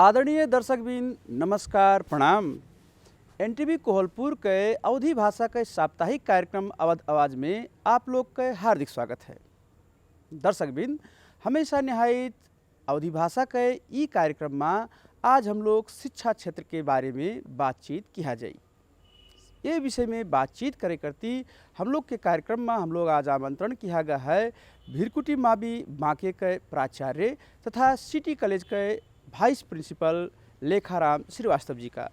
आदरणीय दर्शकबिन नमस्कार प्रणाम। एनटीवी कोहलपुर के अवधी भाषा के साप्ताहिक कार्यक्रम अवध आवाज में आप लोग के हार्दिक स्वागत है। दर्शकबिन हमेशा निहायत अवधी भाषा के ई कार्यक्रम में आज हम लोग शिक्षा क्षेत्र के बारे में बातचीत किया जाए। ये विषय में बातचीत करे करती हम लोग के कार्यक्रम में हम लोग आज आमंत्रण किया गया है भीरकुटी मावी बांके के प्राचार्य तथा सिटी कॉलेज के वाइस प्रिंसिपल लेखाराम श्रीवास्तव जी का।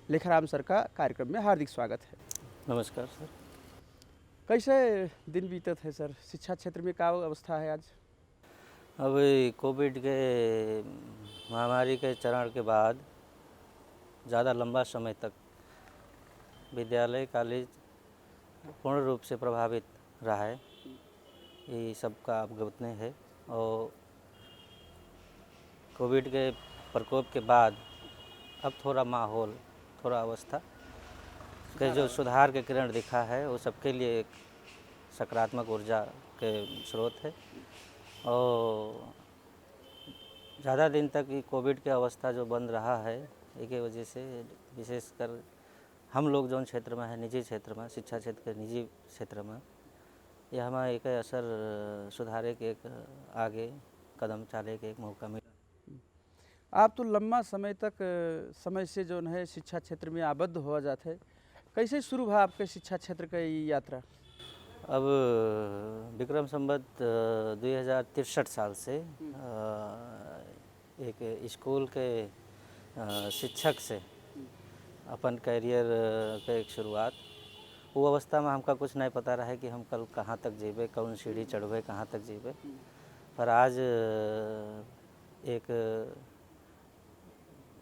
लेखाराम सर का कार्यक्रम में हार्दिक स्वागत है। नमस्कार सर। कैसे दिन बीतत है सर? शिक्षा क्षेत्र में क्या अवस्था है आज? अभी कोविड के महामारी के चरण के बाद ज़्यादा लंबा समय तक विद्यालय कॉलेज पूर्ण रूप से प्रभावित रहा है, ये सबका अवगत है। और कोविड के प्रकोप के बाद अब थोड़ा माहौल, थोड़ा अवस्था के जो सुधार के किरण दिखा है वो सबके लिए एक सकारात्मक ऊर्जा के स्रोत है। और ज़्यादा दिन तक ये कोविड के अवस्था जो बंद रहा है, एक वजह से विशेषकर हम लोग जो क्षेत्र में है, निजी क्षेत्र में, शिक्षा क्षेत्र के निजी क्षेत्र में, यह हमारा एक असर सुधारे के एक आगे कदम चाले के एक मौका मिला। आप तो लंबा समय तक समय से जो है शिक्षा क्षेत्र में आबद्ध हो जाते हैं। कैसे शुरू हुआ आपके शिक्षा क्षेत्र का यात्रा? अब विक्रम संवत 2063 साल से एक स्कूल के शिक्षक से अपन करियर के एक शुरुआत। वो अवस्था में हमका कुछ नहीं पता रहा कि हम कल कहाँ तक जेबे, कौन सीढ़ी चढ़बे, कहाँ तक जेबे। पर आज एक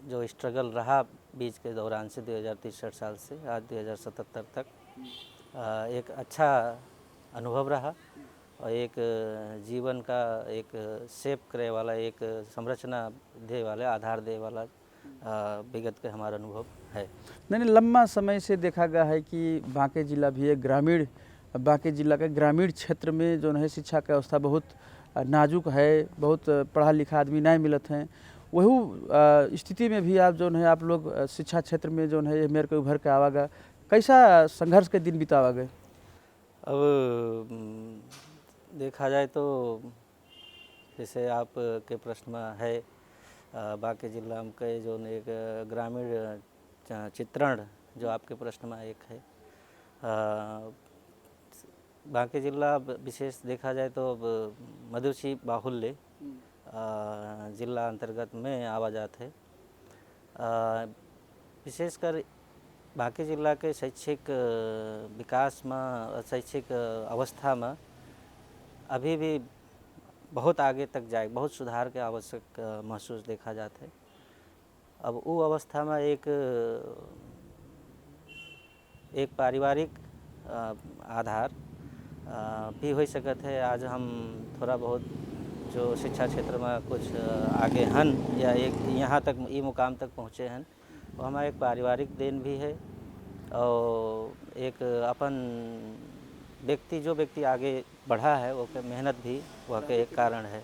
जो स्ट्रगल रहा बीच के दौरान से 2063 साल से आज 2077 तक एक अच्छा अनुभव रहा और एक जीवन का एक शेप करे वाला, एक संरचना दे वाला, आधार दे वाला विगत के हमारा अनुभव है। नहीं, लंबा समय से देखा गया है कि बांके जिला भी एक ग्रामीण, बांके जिला के ग्रामीण क्षेत्र में जो है शिक्षा की अवस्था बहुत नाजुक है, बहुत पढ़ा लिखा आदमी नहीं मिलत हैं। वही स्थिति में भी आप जो है आप लोग शिक्षा क्षेत्र में जो है मेरे को उभर के आवागा, कैसा संघर्ष के दिन बितावा गए? अब देखा जाए तो जैसे आप के प्रश्न में है बांके जिला के जो एक ग्रामीण चित्रण जो आपके प्रश्न में एक है, बांके जिला विशेष देखा जाए तो मधुशी बाहुल्य जिला अंतर्गत में आवाजात है। विशेषकर बांके जिला के शैक्षिक विकास में, शैक्षिक अवस्था में अभी भी बहुत आगे तक जाए, बहुत सुधार के आवश्यक महसूस देखा जाता है। अब वो अवस्था में एक पारिवारिक आधार भी हो सकत है। आज हम थोड़ा बहुत जो शिक्षा क्षेत्र में कुछ आगे हन या एक यहाँ तक ई मुकाम तक पहुँचे हैं, वो हमारा एक पारिवारिक देन भी है और एक अपन व्यक्ति जो व्यक्ति आगे बढ़ा है वो मेहनत भी वह के एक कारण है।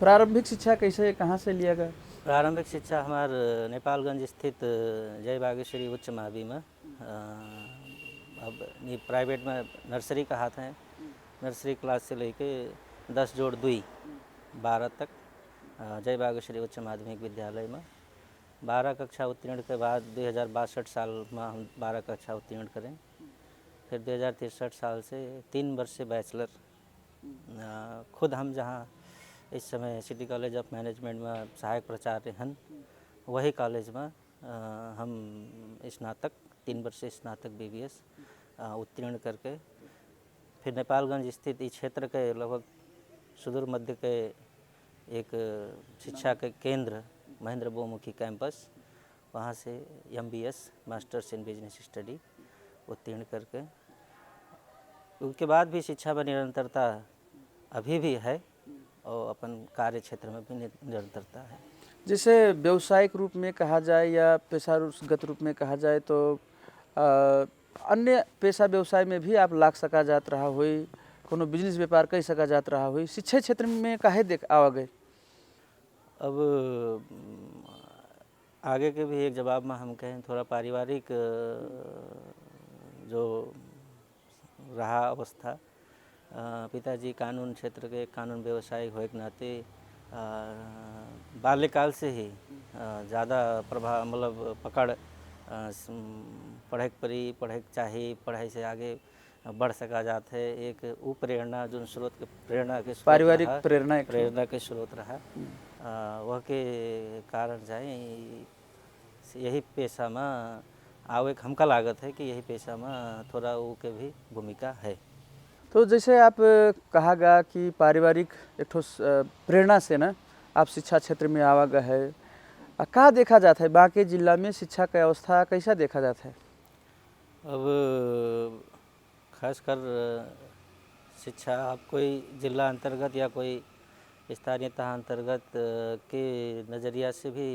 प्रारंभिक शिक्षा कैसे कहाँ से लिया गया? प्रारंभिक शिक्षा हमारे नेपालगंज स्थित जय बागेश्वरी उच्च मावी में, अब प्राइवेट में नर्सरी का हाथ है, नर्सरी क्लास से लेके 10 जोड़ 2 12 तक जय बागेश्वरी उच्च माध्यमिक विद्यालय में 12 कक्षा उत्तीर्ण के बाद 2062 साल में हम 12 कक्षा उत्तीर्ण करें। फिर 2063 साल से 3 वर्ष से बैचलर खुद हम जहाँ इस समय सिटी कॉलेज ऑफ मैनेजमेंट में सहायक प्राचार्य हैं, वही कॉलेज में हम स्नातक 3 वर्ष से स्नातक BBS उत्तीर्ण करके फिर नेपालगंज स्थित इस क्षेत्र के लगभग सुदूर मध्य के एक शिक्षा के केंद्र महेंद्र बहुमुखी कैंपस, वहाँ से MBS masters in business study उत्तीर्ण करके उसके बाद भी शिक्षा में निरंतरता अभी भी है और अपन कार्य क्षेत्र में भी निरंतरता है। जैसे व्यवसायिक रूप में कहा जाए या पेशागत रूप में कहा जाए तो अन्य पेशा व्यवसाय में भी आप लाग सका जात रहा हुई, कोनो बिजनेस व्यापार कई सका जात रहा हुई, शिक्षा क्षेत्र में काहे देख आवा गए? अब आगे के भी एक जवाब में हम कहें थोड़ा पारिवारिक जो रहा अवस्था, पिताजी कानून क्षेत्र के कानून व्यवसायी होए के नाते बाल्यकाल से ही ज़्यादा प्रभाव मतलब पकड़ पढ़े के परी पढ़े के चाही, पढ़ाई से आगे बढ़ सका जाता है। एक वो प्रेरणा जो स्रोत के प्रेरणा के स्रोत पारिवारिक रहा, प्रेरणा के स्रोत रहा, वह के कारण जाए यही पेशा में आवे हमका लागत है कि यही पेशा में थोड़ा वो के भी भूमिका है। तो जैसे आप कहा गया कि पारिवारिक एक ठो प्रेरणा से ना आप शिक्षा क्षेत्र में आवा गए है। कहाँ देखा जाता है बांके जिला में शिक्षा का अवस्था कैसा देखा जाता है? अब खासकर शिक्षा आप कोई जिला अंतर्गत या कोई स्थानीयता अंतर्गत के नज़रिया से भी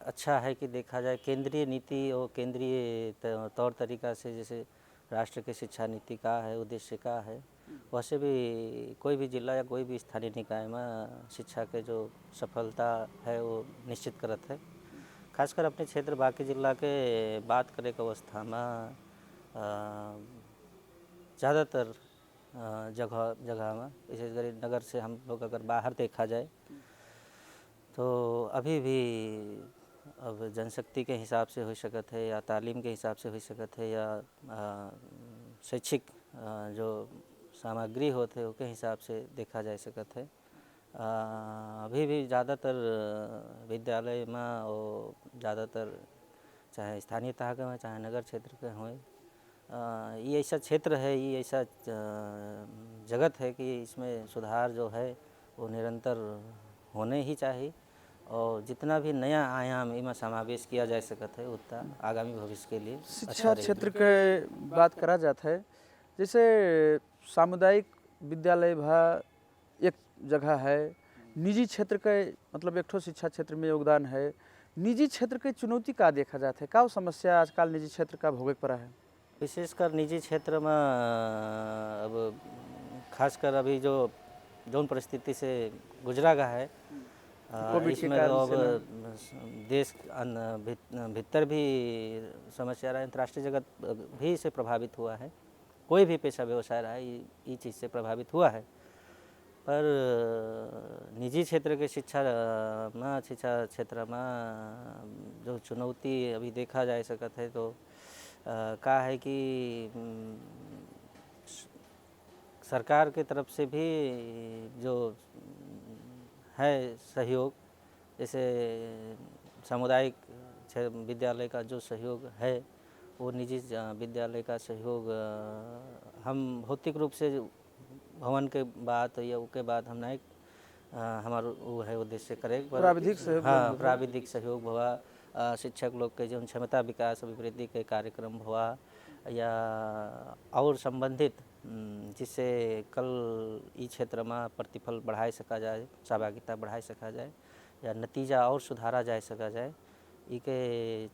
अच्छा है कि देखा जाए केंद्रीय नीति और केंद्रीय तौर तरीका से, जैसे राष्ट्र की शिक्षा नीति का है, उद्देश्य का है, वैसे भी कोई भी जिला या कोई भी स्थानीय निकाय में शिक्षा के जो सफलता है वो निश्चित करत है। खासकर अपने क्षेत्र बांके जिला के बात करे के अवस्था में ज़्यादातर जगह में, विशेषकर नगर से हम लोग अगर बाहर देखा जाए तो अभी भी अब जनशक्ति के हिसाब से हो सकत है या तालीम के हिसाब से हो सकत है या शैक्षिक जो सामग्री होते है उसके हिसाब से देखा जा सकत है। अभी भी ज़्यादातर विद्यालय में और ज़्यादातर चाहे स्थानीय तह के हों चाहे नगर क्षेत्र के हों, ये ऐसा क्षेत्र है, ये ऐसा जगत है कि इसमें सुधार जो है वो निरंतर होने ही चाहिए और जितना भी नया आयाम इनमें समावेश किया जा सकता है उतना आगामी भविष्य के लिए शिक्षा क्षेत्र के बात करा जाता है। जैसे सामुदायिक विद्यालय भा एक जगह है, निजी क्षेत्र के मतलब एक ठो शिक्षा क्षेत्र में योगदान है। निजी क्षेत्र के चुनौती का देखा जाता है, का समस्या आजकल निजी क्षेत्र का भोगे पड़ा है? विशेषकर निजी क्षेत्र में अब खासकर अभी जो जौन परिस्थिति से गुजरा गया है इसमें तो अब देश भीतर भी समस्या रहा है, अंतर्राष्ट्रीय जगत भी इससे प्रभावित हुआ है। कोई भी पेशा व्यवसाय रहा है ये चीज़ से प्रभावित हुआ है, पर निजी क्षेत्र के शिक्षा क्षेत्र में जो चुनौती अभी देखा जा सकता है तो का है कि सरकार के तरफ से भी जो है सहयोग, जैसे सामुदायिक विद्यालय का जो सहयोग है वो निजी विद्यालय का सहयोग हम भौतिक रूप से भवन के बाद या उसके बाद हम नहीं हमारा वो है उद्देश्य करे प्राविधिक सहयोग, हाँ प्राविधिक सहयोग हुआ, शिक्षक लोग के जो क्षमता विकास अभिवृद्धि के कार्यक्रम हुआ या और संबंधित जिससे कल इस क्षेत्र में प्रतिफल बढ़ाए सका जाए, सहभागिता बढ़ाए सका जाए या नतीजा और सुधारा जा सका जाए, इके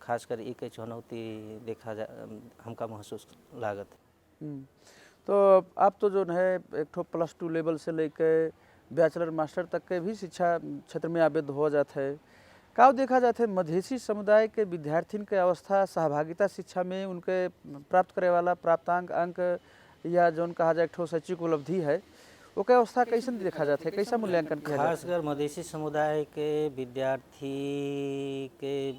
खासकर इके चुनौती देखा जा हमका महसूस लागत। तो आप तो जो है एक ठो +2 लेवल से लेकर बैचलर मास्टर तक के भी शिक्षा क्षेत्र में आवेद हो जाता है। का देखा जाता है मधेसी समुदाय के विद्यार्थियों के अवस्था सहभागिता शिक्षा में उनके प्राप्त करे वाला प्राप्तांक अंक या जो कहा जाए एक ठो शैक्षिक उपलब्धि है ओके अवस्था कैसे देखा जाता है, कैसा मूल्यांकन किया जाता है? खासकर मधेसी समुदाय के विद्यार्थी के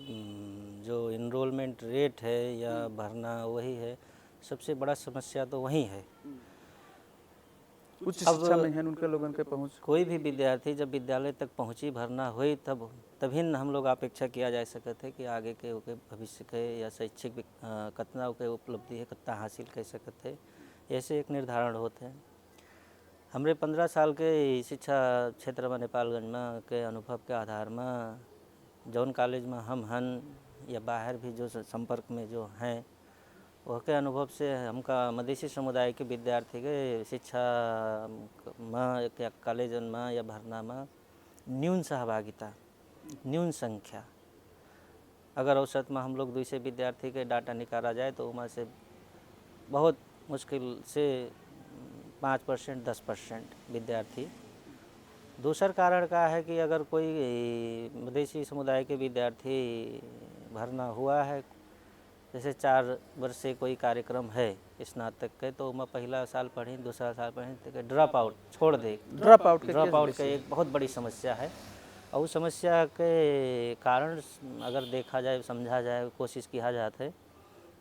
जो इनरोलमेंट रेट है या भरना वही है, सबसे बड़ा समस्या तो वही है। उच्च शिक्षा में है उनके लोगों के पहुँच। कोई भी विद्यार्थी जब विद्यालय तक पहुँची भरना हुई तभी हम लोग अपेक्षा किया जा सकते है कि आगे के भविष्य के या शैक्षिक कितना के उपलब्धि है कितना हासिल कर सकते है, ऐसे एक निर्धारण होते हैं। हमरे 15 साल के शिक्षा क्षेत्र में नेपालगंज में के अनुभव के आधार में जौन कॉलेज में हम हन या बाहर भी जो संपर्क में जो हैं वह अनुभव से हमका मधेसी समुदाय के विद्यार्थी के शिक्षा में या कॉलेज में या भरना में न्यून सहभागिता, न्यून संख्या, अगर औसत में हम लोग 200 विद्यार्थी के डाटा निकाला जाए तो उनमें से बहुत मुश्किल से 5% 10% विद्यार्थी दूसरा कारण का है कि अगर कोई मधेसी समुदाय के विद्यार्थी भरना हुआ है, जैसे 4 वर्ष से कोई कार्यक्रम है स्नातक के, तो मैं पहला साल पढ़ी, दूसरा साल पढ़ी, तो ड्रॉप आउट छोड़ दे। ड्रॉप आउट के ड्रॉप केस आउट बेसी का एक बहुत बड़ी समस्या है, और उस समस्या के कारण अगर देखा जाए, समझा जाए, कोशिश किया जाता है,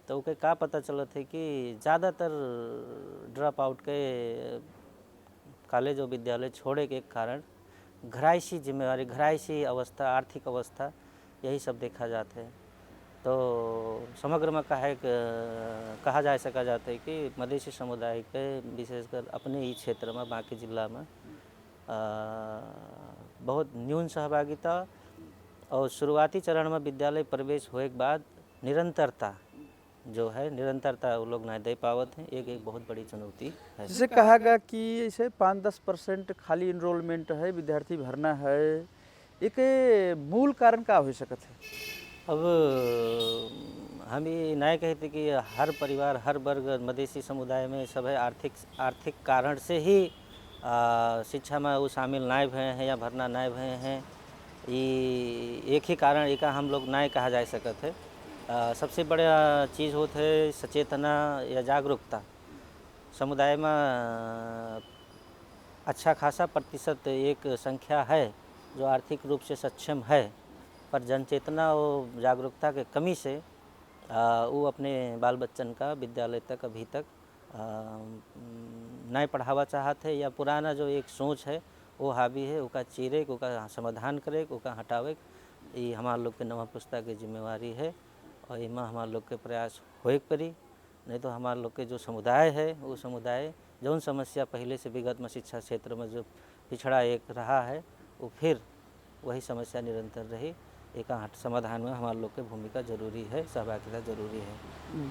तो के का पता चलत है कि ज़्यादातर ड्रॉप आउट के कॉलेज और विद्यालय छोड़े के कारण घरायसी जिम्मेवारी, घरायसी अवस्था, आर्थिक अवस्था, यही सब देखा जाता है। तो समग्र में कहा जा सका जाता है कि मधेसी समुदाय के विशेषकर अपने ही क्षेत्र में, बांके जिला में बहुत न्यून सहभागिता, और शुरुआती चरण में विद्यालय प्रवेश होने के बाद निरंतरता जो है, निरंतरता वो लोग नहीं दे पावत हैं, एक बहुत बड़ी चुनौती है। जैसे कहा गया कि ऐसे 5-10% खाली इनरोलमेंट है, विद्यार्थी भरना है, एक मूल कारण का हो सकत है? अब हम ये नहीं कहते कि हर परिवार, हर वर्ग मधेसी समुदाय में सब है, आर्थिक कारण से ही शिक्षा में वो शामिल नहीं भए हैं या भरना नहीं भए हैं, ये एक ही कारण एक हम लोग नहीं कहा जा सकत है। सबसे बड़ा चीज़ होता है सचेतना या जागरूकता। समुदाय में अच्छा खासा प्रतिशत एक संख्या है जो आर्थिक रूप से सक्षम है, पर जनचेतना और जागरूकता के कमी से वो अपने बाल बच्चन का विद्यालय तक अभी तक नहीं पढ़ावा चाहते है, या पुराना जो एक सोच है वो हावी है, उसका चीरे, उसका समाधान करे, उसका हटावे, ये हमारे लोग के नवा पुस्ता की जिम्मेवारी है, और इमा हमारे लोग के प्रयास होए पड़ी। नहीं तो हमारे लोग के जो समुदाय है, वो समुदाय जौन समस्या पहले से विगत में शिक्षा क्षेत्र में जो पिछड़ा एक रहा है, वो फिर वही समस्या निरंतर रही। एक समाधान में हमारे लोग की भूमिका जरूरी है, सहभागिता जरूरी है।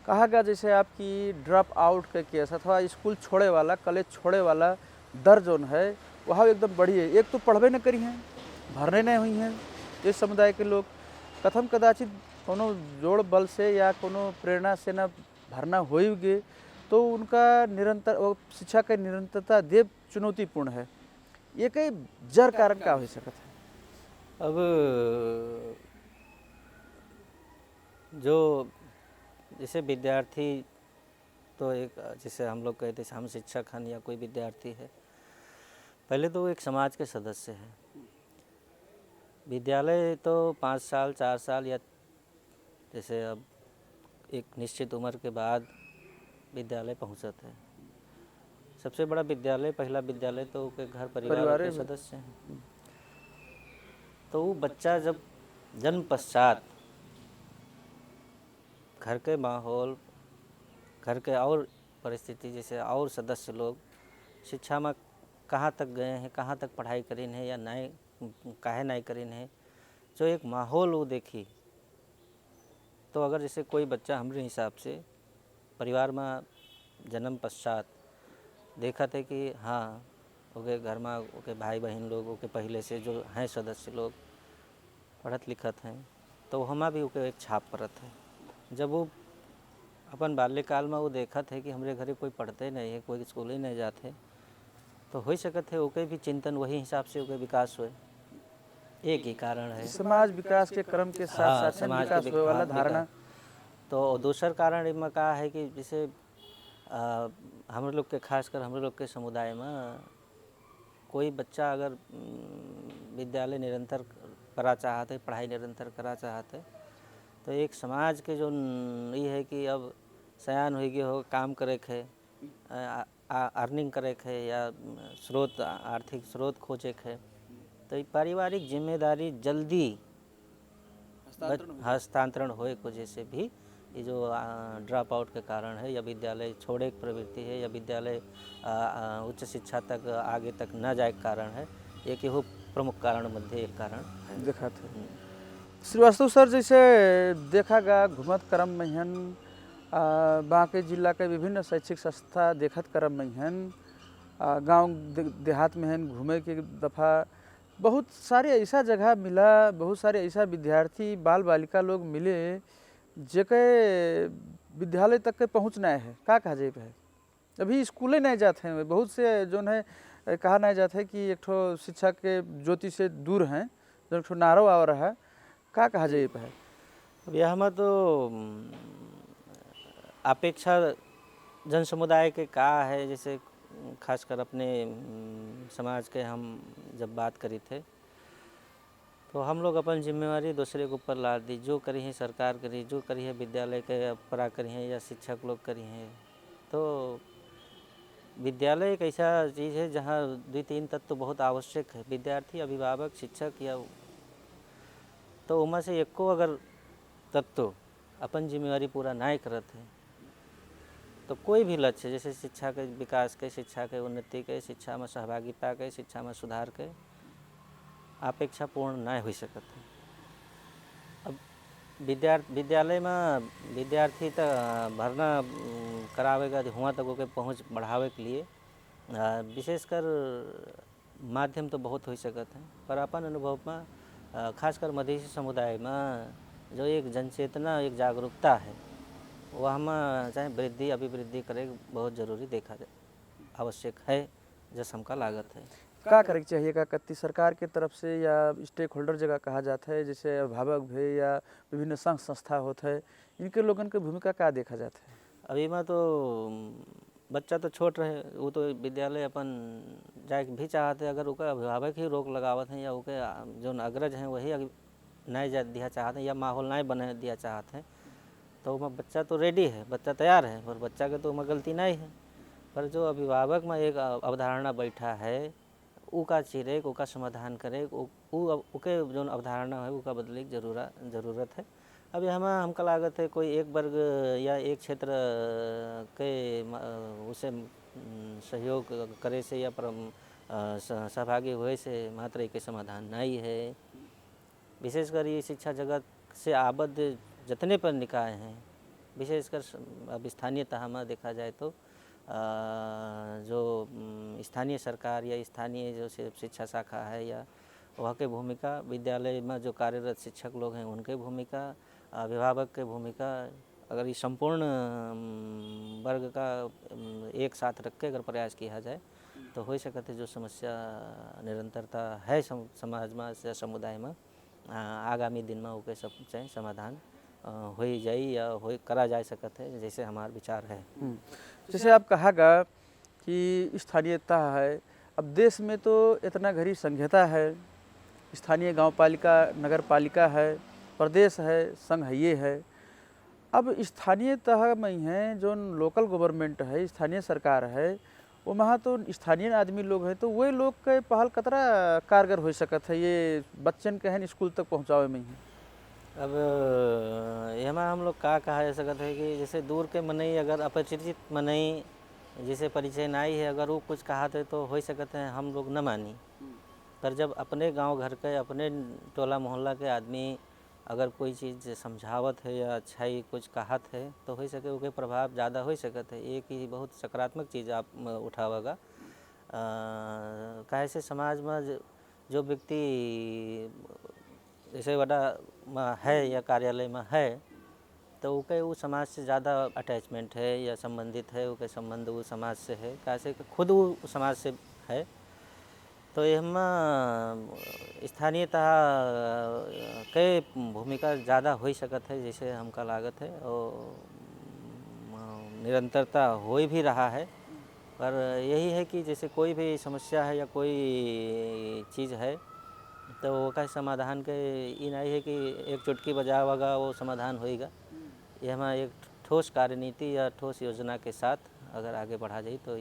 कहा गया जैसे आपकी ड्रॉप आउट के केस अथवा स्कूल छोड़े वाला, कॉलेज छोड़े वाला दर जोन है वह एकदम बड़ी है। एक तो पढ़बे न करी हैं, भरने नहीं हुई हैं इस समुदाय के लोग, कथम कदाचित कोनो जोड़ बल से या कोनो प्रेरणा से न भरना होइगे, तो उनका निरंतर शिक्षा के निरंतरता देव चुनौतीपूर्ण है। ये कई जड़ कारण का हो सकता है? अब जो जैसे विद्यार्थी, तो एक जैसे हम लोग कहते हैं हम शिक्षक हैं या कोई विद्यार्थी है, पहले तो वो एक समाज के सदस्य हैं। विद्यालय तो 5 साल 4 साल या जैसे अब एक निश्चित उम्र के बाद विद्यालय पहुंचते हैं। सबसे बड़ा विद्यालय, पहला विद्यालय तो के घर परिवार के सदस्य हैं। तो वो बच्चा जब जन्म पश्चात घर के माहौल, घर के और परिस्थिति, जैसे और सदस्य लोग शिक्षा में कहाँ तक गए हैं, कहाँ तक पढ़ाई करी है या नहीं, काहे नहीं करी है, जो एक माहौल वो देखी, तो अगर जैसे कोई बच्चा हमारे हिसाब से परिवार में जन्म पश्चात देखा थे कि हाँ ओके घर में ओके भाई बहन लोग ओके पहले से जो हैं सदस्य लोग पढ़त लिखत हैं, तो हमा भी ओके एक छाप पड़त है। जब वो अपन बाल्यकाल में वो देखा थे कि हमारे घरे कोई पढ़ते नहीं है, कोई स्कूल ही नहीं जाते, तो हो सकते है ओके भी चिंतन वही हिसाब से ओके विकास हुए। एक ही कारण है समाज विकास के क्रम के साथ साथ विकास होने वाला धारणा। तो दूसरा कारण इनमें कहा है कि जैसे हम लोग के खासकर हम लोग के समुदाय में कोई बच्चा अगर विद्यालय निरंतर करा चाहते, पढ़ाई निरंतर करा चाहते, तो एक समाज के जो ये है कि अब सयान हो गए हो, काम करे है, अर्निंग करे है या स्रोत, आर्थिक स्रोत खोजे है, तो ये पारिवारिक जिम्मेदारी जल्दी हस्तांतरण होए को जैसे भी ये जो ड्रॉप आउट के कारण है, या विद्यालय छोड़े की प्रवृत्ति है, या विद्यालय उच्च शिक्षा तक आगे तक न जाए के कारण है, एक यहो प्रमुख कारण मध्य एक कारण है। देखा थे श्रीवास्तव सर, जैसे देखा गया घूमत क्रम में हन बांके जिला के विभिन्न शैक्षिक संस्था देखत क्रम में हन, गांव देहात में हन घूमे के दफ़ा बहुत सारे ऐसा जगह मिला, बहुत सारे ऐसा विद्यार्थी बाल बालिका लोग मिले जेके विद्यालय तक के पहुँचना है, का कहा जाए है, अभी स्कूले नहीं जाते हैं। बहुत से जो है कहा नहीं जाता है कि एक ठो शिक्षा के ज्योति से दूर हैं, जो एक ठो नारो आ रहा है, का कहा जाए पे है? अब यह में तो अपेक्षा जन समुदाय के का है, जैसे खासकर अपने समाज के हम जब बात करी थे तो हम लोग अपन जिम्मेवारी दूसरे के ऊपर ला दी, जो करी है सरकार करी, जो करी है विद्यालय के पढ़ा करी है या शिक्षक लोग करी हैं। तो विद्यालय एक ऐसा चीज़ है जहाँ 2-3 तत्व तो बहुत आवश्यक है, विद्यार्थी, अभिभावक, शिक्षक, या तो उनमें से एको अगर तत्व अपन जिम्मेवारी पूरा नहीं करत है तो कोई भी लक्ष्य जैसे शिक्षा के विकास के, शिक्षा के उन्नति के, शिक्षा में सहभागिता के, शिक्षा में सुधार के अपेक्षा पूर्ण नहीं हो सकत है। अब विद्यालय में विद्यार्थी तो भरना करावेगा हुआ तक के पहुँच बढ़ावे के लिए विशेषकर माध्यम तो बहुत हो सकत है, पर अपन अनुभव में खासकर मधेसी समुदाय में जो एक जनचेतना, एक जागरूकता है, वह में चाहे वृद्धि अभिवृद्धि करे बहुत जरूरी देखा जाए, आवश्यक है, जैसे हमका लागत है। का करे के चाहिए? का कत्ती सरकार के तरफ से या स्टेक होल्डर जगह कहा जाता है, जैसे अभिभावक भी या विभिन्न संघ संस्था होता है, इनके लोगन की भूमिका का देखा जाता है? अभी में तो बच्चा तो छोट रहे, वो तो विद्यालय अपन जाए भी चाहते, अगर उनका अभिभावक ही रोक लगावत हैं या उनके जो अग्रज हैं वही नहीं जा दिया चाहते हैं या माहौल नहीं बने दिया चाहते हैं, तो वह बच्चा तो रेडी है, बच्चा तैयार है, और बच्चा के तो उनमें गलती नहीं है, पर जो अभिभावक में एक अवधारणा बैठा है उका चिरे, उका समाधान करे, उके जो अवधारणा है उका बदले की ज़रूरत है। अभी हमका लागत है कोई एक वर्ग या एक क्षेत्र के उसे सहयोग करे से या सहभागी हुए से मात्र के समाधान नहीं है। विशेषकर ये शिक्षा जगत से आबद्ध जितने पर निकाय हैं, विशेषकर अब स्थानीय तह में देखा जाए तो जो स्थानीय सरकार या स्थानीय जो शिक्षा शाखा है या वह के भूमिका, विद्यालय में जो कार्यरत शिक्षक लोग हैं उनके भूमिका, अभिभावक के भूमिका, अगर ये संपूर्ण वर्ग का एक साथ रख के अगर प्रयास किया जाए तो हो सकता है जो समस्या निरंतरता है समाज में या समुदाय में आगामी दिन में ओके सब चाहे समाधान हो जाए या हो करा जा सकता है, जैसे हमारा विचार है। जैसे आप कहागा कि स्थानीयता है, अब देश में तो इतना घड़ी संघीयता है, स्थानीय गांव पालिका, नगर पालिका है, प्रदेश है, संघ है, ये है। अब स्थानीय तह में हैं जो लोकल गवर्नमेंट है, स्थानीय सरकार है, वो वहाँ तो स्थानीय आदमी लोग हैं, तो वही लोग के पहल कतरा कारगर हो सकत है ये बच्चन के हैं स्कूल तक पहुँचावे में ही? अब यहाँ हम लोग का कहा जा सकता है कि जैसे दूर के मनई, अगर अपरिचित मनई जिसे परिचय नहीं है, अगर वो कुछ कहा तो हो सकते हैं हम लोग न मानी, पर जब अपने गांव घर के, अपने टोला मोहल्ला के आदमी अगर कोई चीज़ समझावत है या अच्छाई कुछ कहत है तो हो सके उसके प्रभाव ज़्यादा हो सकते है। एक ही बहुत सकारात्मक चीज़ आप उठावेगा। कैसे समाज में जो व्यक्ति जैसे बड़ा है या कार्यालय में है तो उके वो समाज से ज़्यादा अटैचमेंट है या संबंधित है, उके संबंध वो समाज से है, कैसे खुद वो समाज से है, तो हम स्थानीयता के भूमिका ज़्यादा हो सकत है, जैसे हमका लागत है, और निरंतरता हो भी रहा है। पर यही है कि जैसे कोई भी समस्या है या कोई चीज़ है तो वो का समाधान के ये नहीं है कि एक चुटकी बजावेगा वो समाधान होएगा। ये हमारा एक ठोस कार्यनीति या ठोस योजना के साथ अगर आगे बढ़ा जाए तो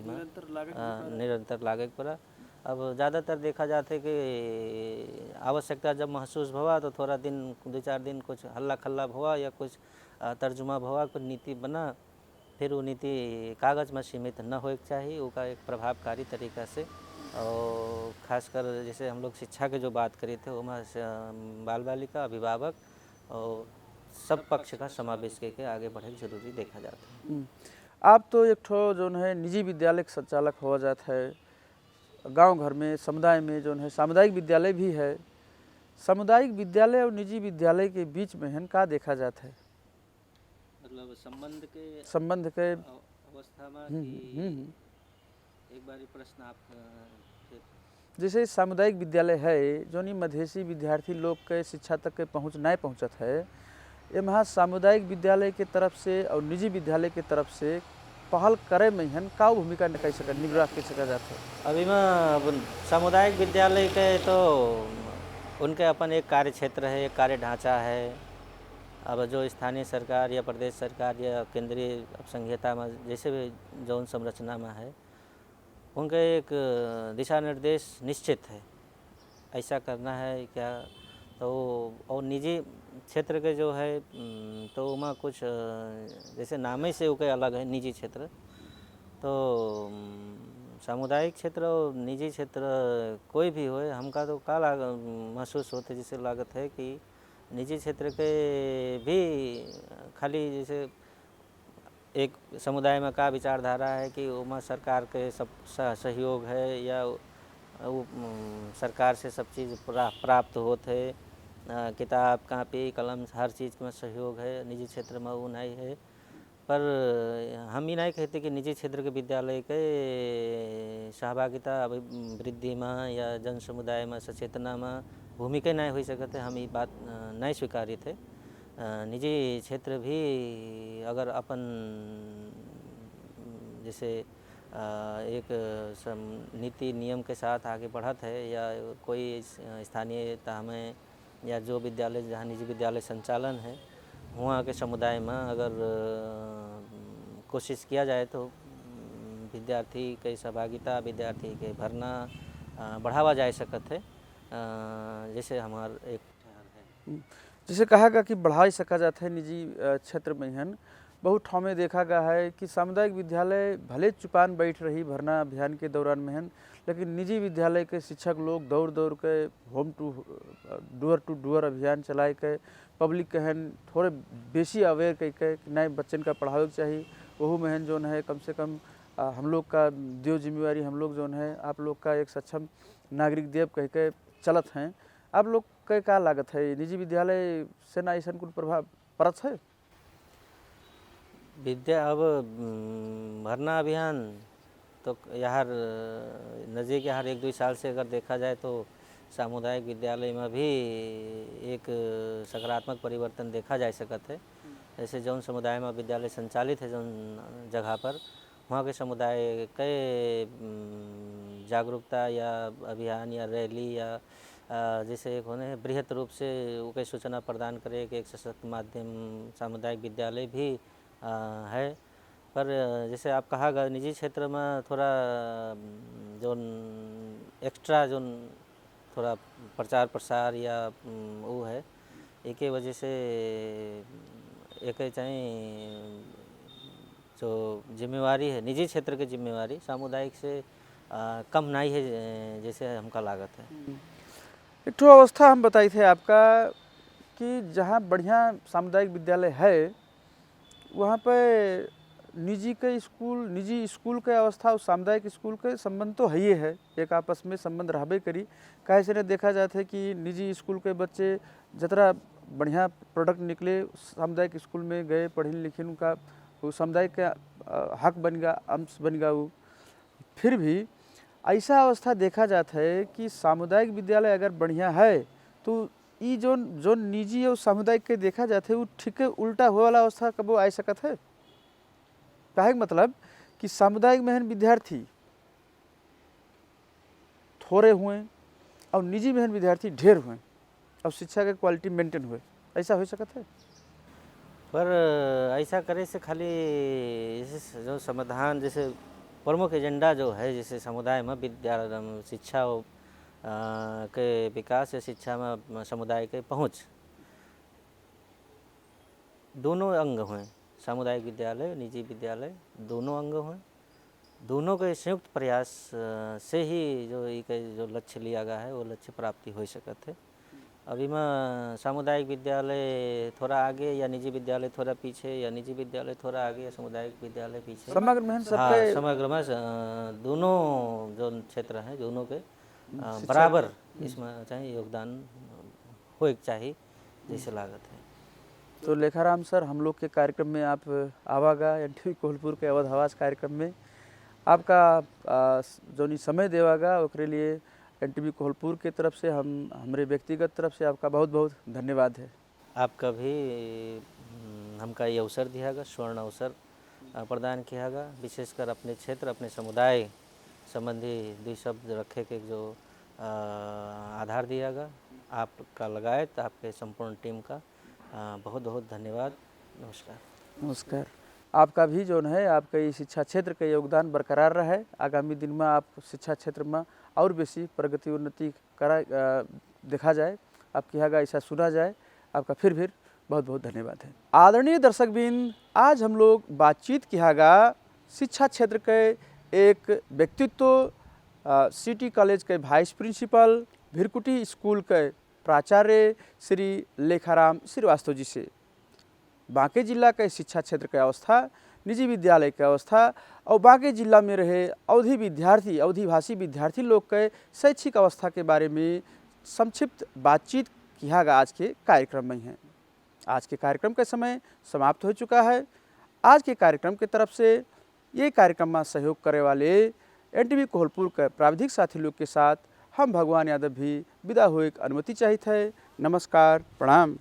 निरंतर लागे पड़ा। अब ज़्यादातर देखा जाता है कि आवश्यकता जब महसूस हुआ तो थोड़ा दिन 2-4 दिन कुछ हल्ला खल्ला हुआ या कुछ तर्जुमा हुआ, कुछ नीति बना, फिर वो नीति कागज़ में सीमित न हो चाहिए, उसका एक प्रभावकारी तरीक़ा से, और खासकर जैसे हम लोग शिक्षा के जो बात करी थे उसमें बाल बालिका, अभिभावक और सब पक्ष का समावेश करके आगे बढ़े जरूरी देखा जाता है। आप तो एक ठो जो है निजी विद्यालय के संचालक हो जाता है, गांव घर में समुदाय में जो है सामुदायिक विद्यालय भी है। सामुदायिक विद्यालय और निजी विद्यालय के बीच में है का देखा जाता है, मतलब संबंध के अवस्था में एक बार प्रश्न आप फिर जैसे सामुदायिक विद्यालय है जो नी मधेसी विद्यार्थी लोग के शिक्षा तक के पहुँच नहीं पहुँचत है, एमहा सामुदायिक विद्यालय के तरफ से और निजी विद्यालय के तरफ से पहल करे में हन का भूमिका निकाल सक निभा के सका जाता है। अभी में सामुदायिक विद्यालय के तो उनके अपन एक कार्य क्षेत्र है, एक कार्य ढांचा है। अब जो स्थानीय सरकार या प्रदेश सरकार या केंद्रीय संहिता में जैसे भी जौन संरचना में है, उनके एक दिशा निर्देश निश्चित है, ऐसा करना है क्या। तो और निजी क्षेत्र के जो है तो वहाँ कुछ जैसे नाम ही से उनके अलग है निजी क्षेत्र। तो सामुदायिक क्षेत्र और निजी क्षेत्र कोई भी हो, हमका तो का महसूस होते जैसे लागत है कि निजी क्षेत्र के भी खाली जैसे एक समुदाय में का विचारधारा है कि वहाँ सरकार के सब सहयोग है या वो सरकार से सब चीज़ प्राप्त होते है, किताब कापी कलम हर चीज़ में सहयोग है। निजी क्षेत्र में वो नहीं है। पर हम ही नहीं कहते कि निजी क्षेत्र के विद्यालय के सहभागिता वृद्धि में या जन समुदाय में सचेतना में भूमिका नहीं हो सकते, हम ये बात नहीं स्वीकारित है। निजी क्षेत्र भी अगर अपन जैसे एक नीति नियम के साथ आगे बढ़त है या कोई स्थानीयता में या जो विद्यालय जहाँ निजी विद्यालय संचालन है वहाँ के समुदाय में अगर कोशिश किया जाए तो विद्यार्थी के सहभागिता, विद्यार्थी के भरना बढ़ावा जा सकत है। जैसे हमार एक है जैसे कहा गया कि बढ़ा सका जाता है निजी क्षेत्र में हन बहुत ठाव में देखा गया है कि सामुदायिक विद्यालय भले चुपान बैठ रही भरना अभियान के दौरान में हन, लेकिन निजी विद्यालय के शिक्षक लोग दौड़ दौड़ के होम टू डूअर अभियान चलाए के पब्लिक के हन थोड़े बेसी अवेयर कह के नए बच्चन का पढ़ावे के चाहिए। वहू में हन जोन है कम से कम हम लोग का देव जिम्मेवारी, हम लोग जोन है आप लोग का एक सक्षम नागरिक देव कह के चलत हैं। आप लोग के का लागत है निजी विद्यालय से ना ऐसा कुछ प्रभाव पड़त है? विद्या अब भरना अभियान तो यार नज़दीक यार 1-2 साल से अगर देखा जाए तो सामुदायिक विद्यालय में भी एक सकारात्मक परिवर्तन देखा जा सकता है। जैसे जौन समुदाय में विद्यालय संचालित है जौन जगह पर वहाँ के समुदाय के जागरूकता या अभियान या रैली या जैसे एक होने बृहत रूप से उनके सूचना प्रदान करे कि एक सशक्त माध्यम सामुदायिक विद्यालय भी है। पर जैसे आप कहा गया निजी क्षेत्र में थोड़ा जो एक्स्ट्रा जो थोड़ा प्रचार प्रसार या वो है एक वजह से एक चाहे जो जिम्मेवारी है निजी क्षेत्र की जिम्मेवारी सामुदायिक से कम नहीं है जैसे हमका लागत है। एक ठो अवस्था हम बताई थे आपका कि जहाँ बढ़िया सामुदायिक विद्यालय है वहाँ पे निजी स्कूल के अवस्था और सामुदायिक स्कूल के संबंध तो है ही है, एक आपस में संबंध रहबे करी। काहे से देखा जाता है कि निजी स्कूल के बच्चे जतरा बढ़िया प्रोडक्ट निकले सामुदायिक स्कूल में गए पढ़े लिखे उनका वो सामुदायिक का हक बन गया, अंश बन गया। वो फिर भी ऐसा अवस्था देखा जाता है कि सामुदायिक विद्यालय अगर बढ़िया है तो ये जो निजी और सामुदायिक के देखा जाता है वो ठीक उल्टा हो वाला अवस्था कबो आ सकत है। कहे मतलब कि सामुदायिक में विद्यार्थी थोड़े हुए और निजी में विद्यार्थी ढेर हुए और शिक्षा के क्वालिटी मेंटेन हुए, ऐसा हो सकता है। पर ऐसा करे से खाली जो समाधान जैसे प्रमुख एजेंडा जो है जैसे समुदाय में विद्या शिक्षा के विकास या शिक्षा में समुदाय के पहुँच दोनों अंग हुए, सामुदायिक विद्यालय निजी विद्यालय दोनों अंग हुए। दोनों के संयुक्त प्रयास से ही जो लक्ष्य लिया गया है वो लक्ष्य प्राप्ति हो सकत है। अभी में सामुदायिक विद्यालय थोड़ा आगे या निजी विद्यालय थोड़ा पीछे या निजी विद्यालय थोड़ा आगे या सामुदायिक विद्यालय पीछे समग्र में हाँ समग्र में दोनों जो क्षेत्र हैं दोनों के बराबर इसमें चाहिए योगदान हो चाहिए जैसे लागत है। तो लेखाराम सर हम लोग के कार्यक्रम में आप आवागा एनटीवी कोल्हापुर के अवध आवाज़ कार्यक्रम में आपका जो समय देवागा ओकरे लिए एनटीवी कोहलपुर के तरफ से हमरे व्यक्तिगत तरफ से आपका बहुत बहुत धन्यवाद है। आपका भी हमका ये अवसर दियागा, स्वर्ण अवसर प्रदान कियागा। विशेषकर अपने क्षेत्र अपने समुदाय संबंधी 2 शब्द रखे के जो आधार दियागा, आपका लगायत आपके संपूर्ण टीम का बहुत बहुत धन्यवाद। नमस्कार। नमस्कार। आपका भी जो है आपका ये शिक्षा क्षेत्र का योगदान बरकरार रहे। आगामी दिन में आप शिक्षा क्षेत्र में और बेसी प्रगति उन्नति करा देखा जाए, आपके यहाँ ऐसा सुना जाए। आपका फिर बहुत बहुत धन्यवाद है। आदरणीय दर्शकबिन, आज हम लोग बातचीत कियागा शिक्षा क्षेत्र के एक व्यक्तित्व, सिटी कॉलेज के वाइस प्रिंसिपल, भिरकुटी स्कूल के प्राचार्य श्री लेखाराम श्रीवास्तव जी से। बांके जिला के शिक्षा क्षेत्र की अवस्था, निजी विद्यालय की अवस्था और बांके जिला में रहे अवधी भाषी विद्यार्थी लोग के शैक्षिक अवस्था के बारे में संक्षिप्त बातचीत कियागा आज के कार्यक्रम में है। आज के कार्यक्रम का समय समाप्त हो चुका है। आज के कार्यक्रम के तरफ से ये कार्यक्रम में सहयोग करे वाले एनटीवी कोहलपुर के प्राविधिक साथी लोग के साथ हम भगवान यादव भी विदा हुए अनुमति चाहिए है। नमस्कार, प्रणाम।